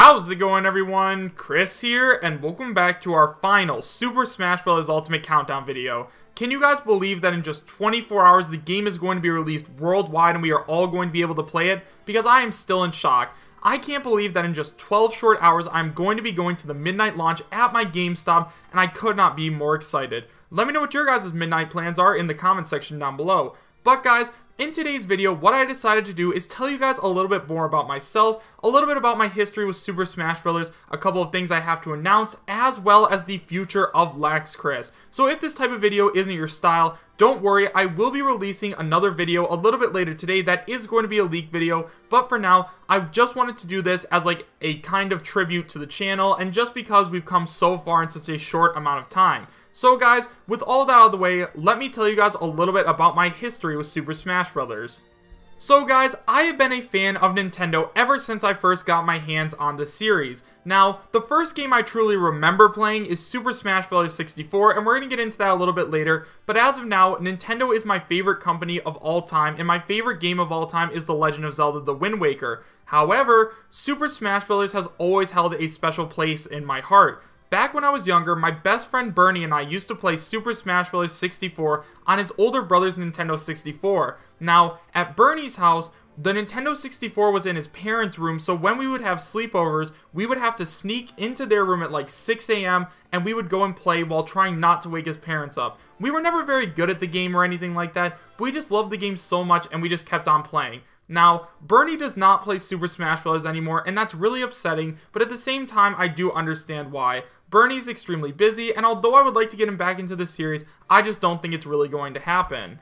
How's it going, everyone? Chris here, and welcome back to our final Super Smash Bros. Ultimate Countdown video. Can you guys believe that in just 24 hours the game is going to be released worldwide and we are all going to be able to play it? Because I am still in shock. I can't believe that in just 12 short hours I'm going to be going to the midnight launch at my GameStop, and I could not be more excited. Let me know what your guys' midnight plans are in the comment section down below. But guys, in today's video, what I decided to do is tell you guys a little bit more about myself, a little bit about my history with Super Smash Bros., a couple of things I have to announce, as well as the future of Lex Chris. So if this type of video isn't your style, don't worry, I will be releasing another video a little bit later today that is going to be a leak video, but for now, I just wanted to do this as like a kind of tribute to the channel, and just because we've come so far in such a short amount of time. So guys, with all that out of the way, let me tell you guys a little bit about my history with Super Smash Bros. So guys, I have been a fan of Nintendo ever since I first got my hands on the series. Now, the first game I truly remember playing is Super Smash Bros. 64, and we're going to get into that a little bit later, but as of now, Nintendo is my favorite company of all time, and my favorite game of all time is The Legend of Zelda: The Wind Waker. However, Super Smash Bros. Has always held a special place in my heart. Back when I was younger, my best friend Bernie and I used to play Super Smash Bros. 64 on his older brother's Nintendo 64. Now, at Bernie's house, the Nintendo 64 was in his parents' room, so when we would have sleepovers, we would have to sneak into their room at like 6 AM, and we would go and play while trying not to wake his parents up. We were never very good at the game or anything like that, but we just loved the game so much, and we just kept on playing. Now, Bernie does not play Super Smash Bros. Anymore, and that's really upsetting, but at the same time, I do understand why. Bernie's extremely busy, and although I would like to get him back into the series, I just don't think it's really going to happen.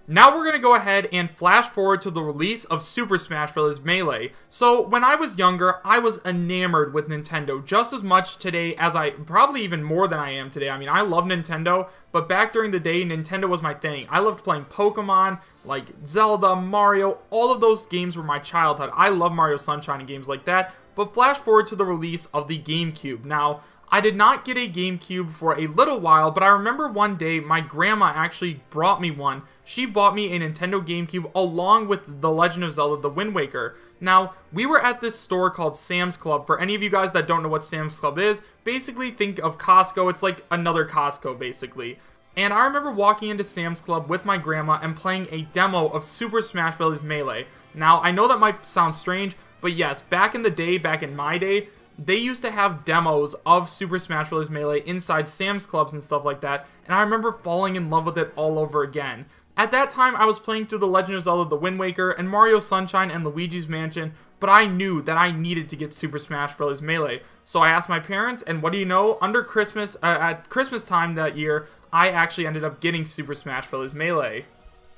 Now we're going to go ahead and flash forward to the release of Super Smash Bros. Melee. So, when I was younger, I was enamored with Nintendo just as much today as probably even more than I am today. I mean, I love Nintendo, but back during the day, Nintendo was my thing. I loved playing Pokemon, like Zelda, Mario, all of those games were my childhood. I love Mario Sunshine and games like that, but flash forward to the release of the GameCube. Now, I did not get a GameCube for a little while, but I remember one day my grandma actually brought me one. She bought me a Nintendo GameCube along with The Legend of Zelda: The Wind Waker. Now, we were at this store called Sam's Club. For any of you guys that don't know what Sam's Club is, basically think of Costco. It's like another Costco, basically. And I remember walking into Sam's Club with my grandma and playing a demo of Super Smash Bros. Melee. Now, I know that might sound strange, but yes, back in the day, back in my day, they used to have demos of Super Smash Bros. Melee inside Sam's Clubs and stuff like that, and I remember falling in love with it all over again. At that time, I was playing through The Legend of Zelda: The Wind Waker and Mario Sunshine and Luigi's Mansion, but I knew that I needed to get Super Smash Bros. Melee. So I asked my parents, and what do you know? Under Christmas, at Christmas time that year, I actually ended up getting Super Smash Bros. Melee.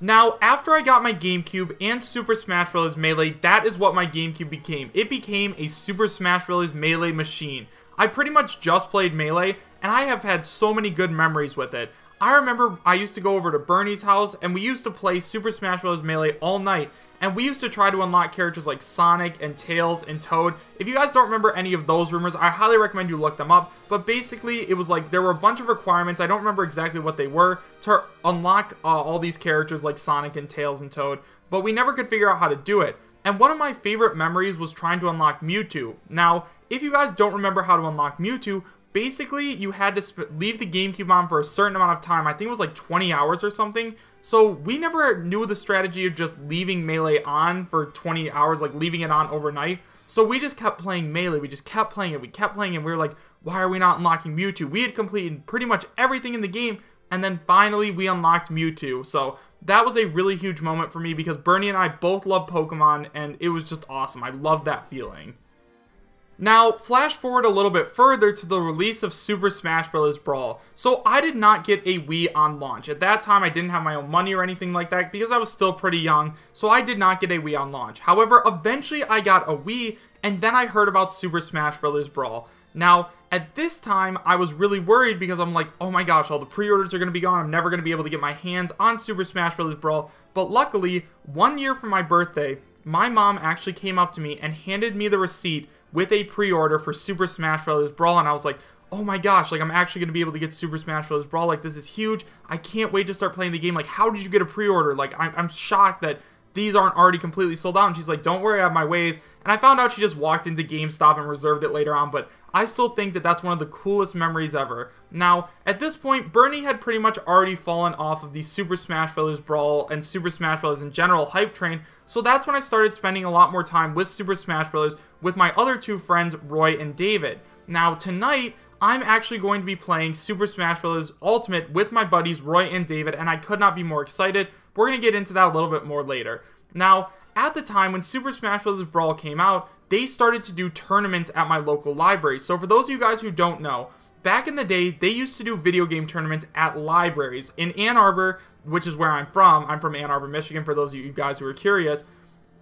Now, after I got my GameCube and Super Smash Bros. Melee, that is what my GameCube became. It became a Super Smash Bros. Melee machine. I pretty much just played Melee, and I have had so many good memories with it. I remember I used to go over to Bernie's house, and we used to play Super Smash Bros. Melee all night, and we used to try to unlock characters like Sonic and Tails and Toad. If you guys don't remember any of those rumors, I highly recommend you look them up, but basically it was like there were a bunch of requirements, I don't remember exactly what they were, to unlock all these characters like Sonic and Tails and Toad, but we never could figure out how to do it. And one of my favorite memories was trying to unlock Mewtwo. Now, if you guys don't remember how to unlock Mewtwo, basically, you had to leave the GameCube on for a certain amount of time. I think it was like 20 hours or something. So we never knew the strategy of just leaving Melee on for 20 hours, like leaving it on overnight. So we just kept playing Melee. We just kept playing it. We kept playing it. We were like, why are we not unlocking Mewtwo? We had completed pretty much everything in the game, and then finally we unlocked Mewtwo. So that was a really huge moment for me because Bernie and I both love Pokemon, and it was just awesome. I loved that feeling. Now, flash forward a little bit further to the release of Super Smash Bros. Brawl. So, I did not get a Wii on launch. At that time, I didn't have my own money or anything like that because I was still pretty young, so I did not get a Wii on launch. However, eventually I got a Wii, and then I heard about Super Smash Bros. Brawl. Now, at this time, I was really worried because I'm like, oh my gosh, all the pre-orders are going to be gone. I'm never going to be able to get my hands on Super Smash Bros. Brawl. But luckily, 1 year from my birthday, my mom actually came up to me and handed me the receipt with a pre-order for Super Smash Bros. Brawl, and I was like, oh my gosh, like I'm actually going to be able to get Super Smash Bros. Brawl, like this is huge, I can't wait to start playing the game, like how did you get a pre-order, like I'm shocked that these aren't already completely sold out? And she's like, don't worry, I have my ways. And I found out she just walked into GameStop and reserved it later on, but I still think that that's one of the coolest memories ever. Now, at this point, Bernie had pretty much already fallen off of the Super Smash Bros. Brawl and Super Smash Bros. In general hype train, so that's when I started spending a lot more time with Super Smash Bros. With my other two friends, Roy and David. Now, tonight, I'm actually going to be playing Super Smash Bros. Ultimate with my buddies Roy and David, and I could not be more excited. We're going to get into that a little bit more later. Now, at the time when Super Smash Bros. Brawl came out, they started to do tournaments at my local library. So for those of you guys who don't know, back in the day, they used to do video game tournaments at libraries. In Ann Arbor, which is where I'm from Ann Arbor, Michigan, for those of you guys who are curious,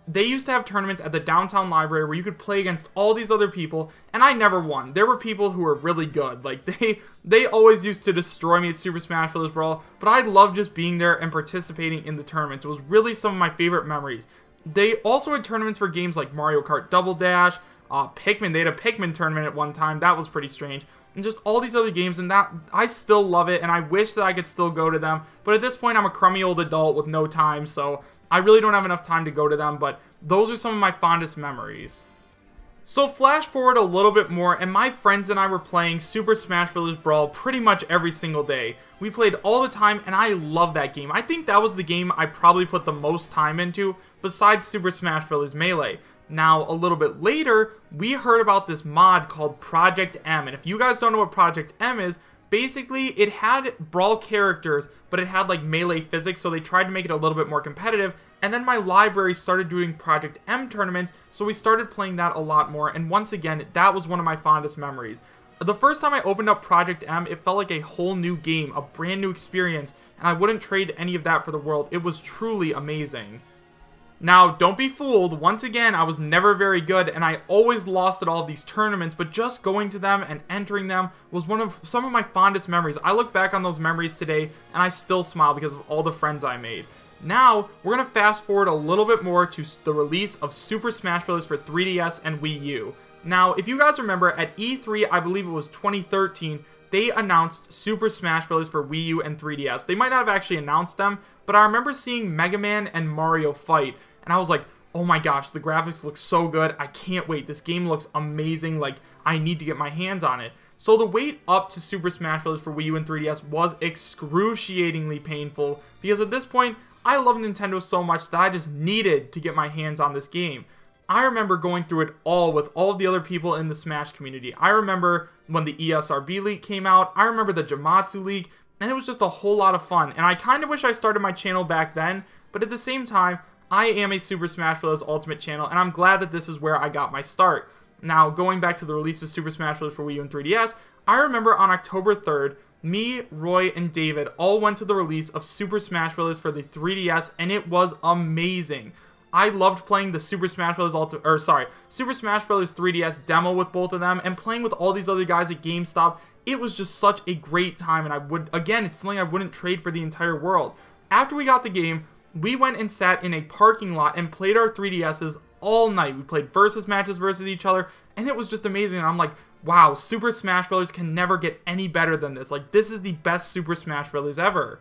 they used to have tournaments at the downtown library where you could play against all these other people, and I never won. There were people who were really good. Like, they always used to destroy me at Super Smash Bros. Brawl, but I loved just being there and participating in the tournaments. It was really some of my favorite memories. They also had tournaments for games like Mario Kart Double Dash, Pikmin. They had a Pikmin tournament at one time. That was pretty strange. And just all these other games, and that I still love it, and I wish that I could still go to them. But at this point, I'm a crummy old adult with no time, so I really don't have enough time to go to them, but those are some of my fondest memories. So flash forward a little bit more, and my friends and I were playing Super Smash Bros. Brawl pretty much every single day. We played all the time, and I love that game. I think that was the game I probably put the most time into, besides Super Smash Bros. Melee. Now, a little bit later, we heard about this mod called Project M, and if you guys don't know what Project M is, basically, it had Brawl characters, but it had like melee physics, so they tried to make it a little bit more competitive. And then my library started doing Project M tournaments, so we started playing that a lot more. And once again, that was one of my fondest memories. The first time I opened up Project M, it felt like a whole new game, a brand new experience, and I wouldn't trade any of that for the world. It was truly amazing. Now, don't be fooled, once again, I was never very good, and I always lost at all of these tournaments, but just going to them and entering them was some of my fondest memories. I look back on those memories today, and I still smile because of all the friends I made. Now, we're going to fast forward a little bit more to the release of Super Smash Bros. For 3DS and Wii U. Now, if you guys remember, at E3, I believe it was 2013, they announced Super Smash Bros. For Wii U and 3DS. They might not have actually announced them, but I remember seeing Mega Man and Mario fight, and I was like, oh my gosh, the graphics look so good, I can't wait, this game looks amazing, like, I need to get my hands on it. So the wait up to Super Smash Bros. For Wii U and 3DS was excruciatingly painful, because at this point, I love Nintendo so much that I just needed to get my hands on this game. I remember going through it all with all of the other people in the Smash community. I remember when the ESRB leak came out, I remember the Jamatsu leak, and it was just a whole lot of fun. And I kind of wish I started my channel back then, but at the same time, I am a Super Smash Bros. Ultimate channel, and I'm glad that this is where I got my start. Now, going back to the release of Super Smash Bros. For Wii U and 3DS, I remember on October 3rd, me, Roy, and David all went to the release of Super Smash Bros. For the 3DS, and it was amazing. I loved playing the Super Smash Bros. Super Smash Bros. 3DS demo with both of them, and playing with all these other guys at GameStop. It was just such a great time, and it's something I wouldn't trade for the entire world. After we got the game, we went and sat in a parking lot and played our 3DSs all night. We played versus matches versus each other, and it was just amazing. And I'm like, wow, Super Smash Bros. Can never get any better than this. Like, this is the best Super Smash Bros. Ever.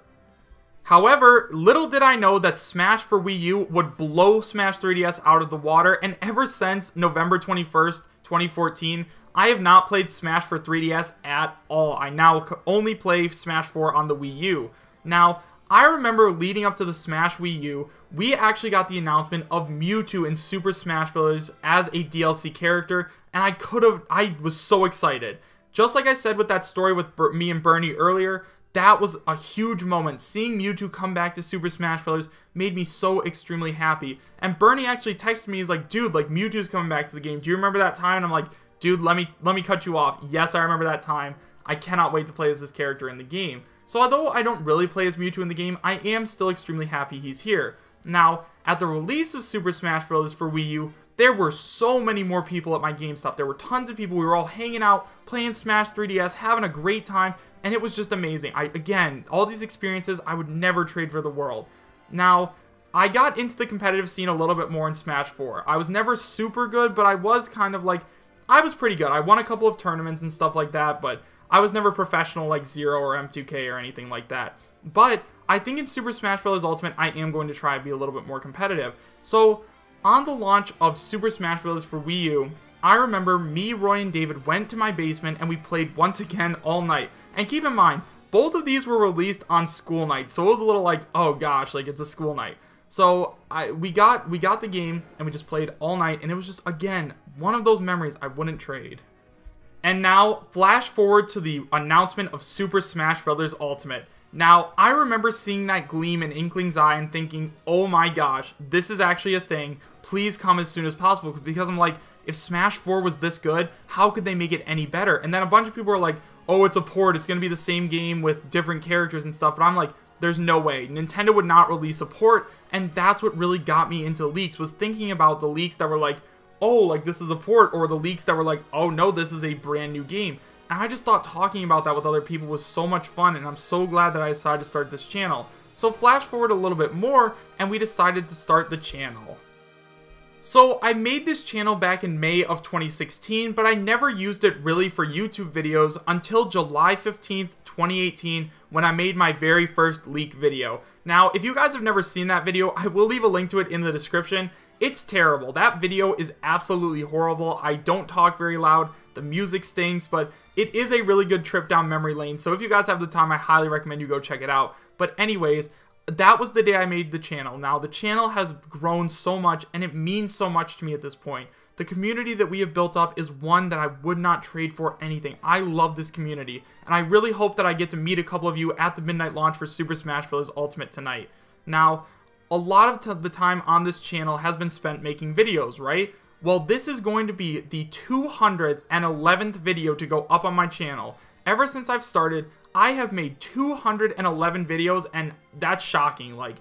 However, little did I know that Smash for Wii U would blow Smash 3DS out of the water, and ever since November 21st, 2014, I have not played Smash for 3DS at all. I now only play Smash 4 on the Wii U. Now, I remember leading up to the Smash Wii U, we actually got the announcement of Mewtwo in Super Smash Bros. As a DLC character, and I was so excited. Just like I said with that story with me and Bernie earlier, that was a huge moment. Seeing Mewtwo come back to Super Smash Bros. Made me so extremely happy. And Bernie actually texted me, he's like, dude, like, Mewtwo's coming back to the game. Do you remember that time? And I'm like, dude, let me cut you off. Yes, I remember that time. I cannot wait to play as this character in the game. So although I don't really play as Mewtwo in the game, I am still extremely happy he's here. Now, at the release of Super Smash Bros. For Wii U, there were so many more people at my GameStop. There were tons of people. We were all hanging out, playing Smash 3DS, having a great time, and it was just amazing. Again, all these experiences I would never trade for the world. Now, I got into the competitive scene a little bit more in Smash 4. I was never super good, but I was kind of like, I was pretty good. I won a couple of tournaments and stuff like that, but I was never professional like Zero or M2K or anything like that. But I think in Super Smash Bros. Ultimate, I am going to try to be a little bit more competitive. So, on the launch of Super Smash Bros. For Wii U, I remember me, Roy, and David went to my basement and we played once again all night. And keep in mind, both of these were released on school night, so it was a little like, oh gosh, like it's a school night. So we got the game and we just played all night, and it was just, again, one of those memories I wouldn't trade. And now, flash forward to the announcement of Super Smash Bros. Ultimate. Now, I remember seeing that gleam in Inkling's eye and thinking, oh my gosh, this is actually a thing. Please come as soon as possible, because I'm like, if Smash 4 was this good, how could they make it any better? And then a bunch of people were like, oh, it's a port, it's going to be the same game with different characters and stuff, but I'm like, there's no way. Nintendo would not release a port, and that's what really got me into leaks, was thinking about the leaks that were like, oh, like this is a port, or the leaks that were like, oh no, this is a brand new game. And I just thought talking about that with other people was so much fun, and I'm so glad that I decided to start this channel. So flash forward a little bit more, and we decided to start the channel. So I made this channel back in May of 2016, but I never used it really for YouTube videos until July 15th, 2018, when I made my very first leak video. Now, if you guys have never seen that video, I will leave a link to it in the description. It's terrible. That video is absolutely horrible. I don't talk very loud. The music stinks, but it is a really good trip down memory lane. So if you guys have the time, I highly recommend you go check it out. But anyways, that was the day I made the channel. Now, the channel has grown so much, and it means so much to me at this point. The community that we have built up is one that I would not trade for anything. I love this community, and I really hope that I get to meet a couple of you at the midnight launch for Super Smash Bros. Ultimate tonight. Now, a lot of the time on this channel has been spent making videos, right? Well, this is going to be the 211th video to go up on my channel. Ever since I've started, I have made 211 videos, and that's shocking. Like,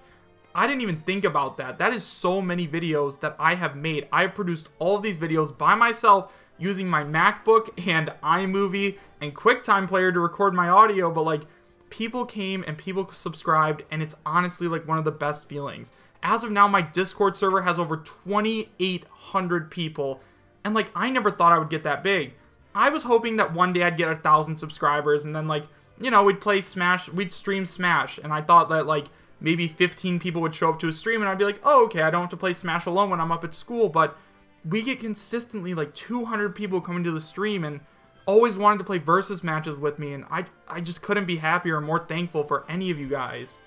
I didn't even think about that. That is so many videos that I have made. I have produced all of these videos by myself using my MacBook and iMovie and QuickTime Player to record my audio, but like, people came and people subscribed, and it's honestly like one of the best feelings. As of now, my Discord server has over 2,800 people, and like, I never thought I would get that big. I was hoping that one day I'd get 1,000 subscribers, and then like, you know, we'd play Smash, we'd stream Smash, and I thought that like maybe 15 people would show up to a stream, and I'd be like, oh, okay, I don't have to play Smash alone when I'm up at school. But we get consistently like 200 people coming to the stream and always wanted to play versus matches with me, and I just couldn't be happier or more thankful for any of you guys.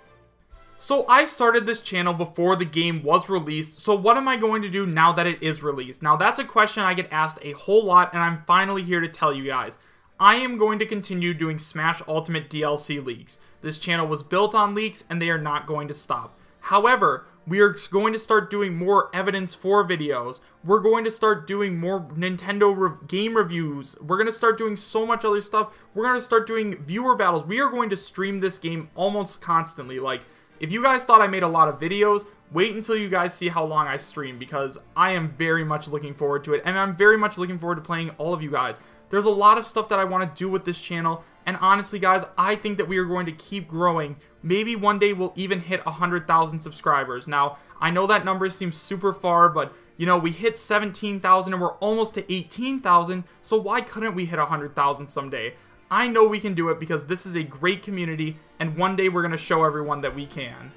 So I started this channel before the game was released, so what am I going to do now that it is released? Now, that's a question I get asked a whole lot, and I'm finally here to tell you guys. I am going to continue doing Smash Ultimate DLC leaks. This channel was built on leaks, and they are not going to stop. However, we are going to start doing more evidence for videos. We're going to start doing more Nintendo game reviews. We're going to start doing so much other stuff. We're going to start doing viewer battles. We are going to stream this game almost constantly. Like, if you guys thought I made a lot of videos, wait until you guys see how long I stream, because I am very much looking forward to it, and I'm very much looking forward to playing all of you guys. There's a lot of stuff that I want to do with this channel, and honestly guys, I think that we are going to keep growing. Maybe one day we'll even hit 100,000 subscribers. Now, I know that number seems super far, but you know, we hit 17,000 and we're almost to 18,000, so why couldn't we hit 100,000 someday? I know we can do it because this is a great community, and one day we're going to show everyone that we can.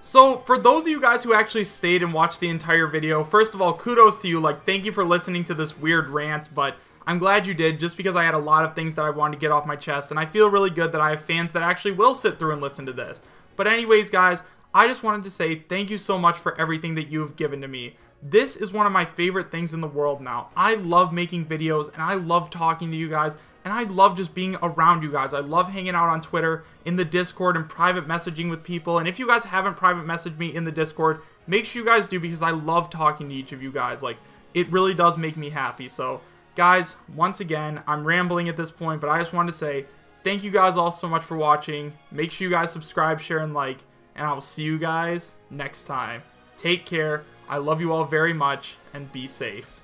So, for those of you guys who actually stayed and watched the entire video, first of all, kudos to you. Like, thank you for listening to this weird rant, but I'm glad you did, just because I had a lot of things that I wanted to get off my chest, and I feel really good that I have fans that actually will sit through and listen to this. But anyways, guys, I just wanted to say thank you so much for everything that you've given to me. This is one of my favorite things in the world now. I love making videos, and I love talking to you guys, and I love just being around you guys. I love hanging out on Twitter, in the Discord, and private messaging with people. And if you guys haven't private messaged me in the Discord, make sure you guys do, because I love talking to each of you guys. Like, it really does make me happy. So, guys, once again, I'm rambling at this point, but I just wanted to say thank you guys all so much for watching. Make sure you guys subscribe, share, and like, and I will see you guys next time. Take care. I love you all very much, and be safe.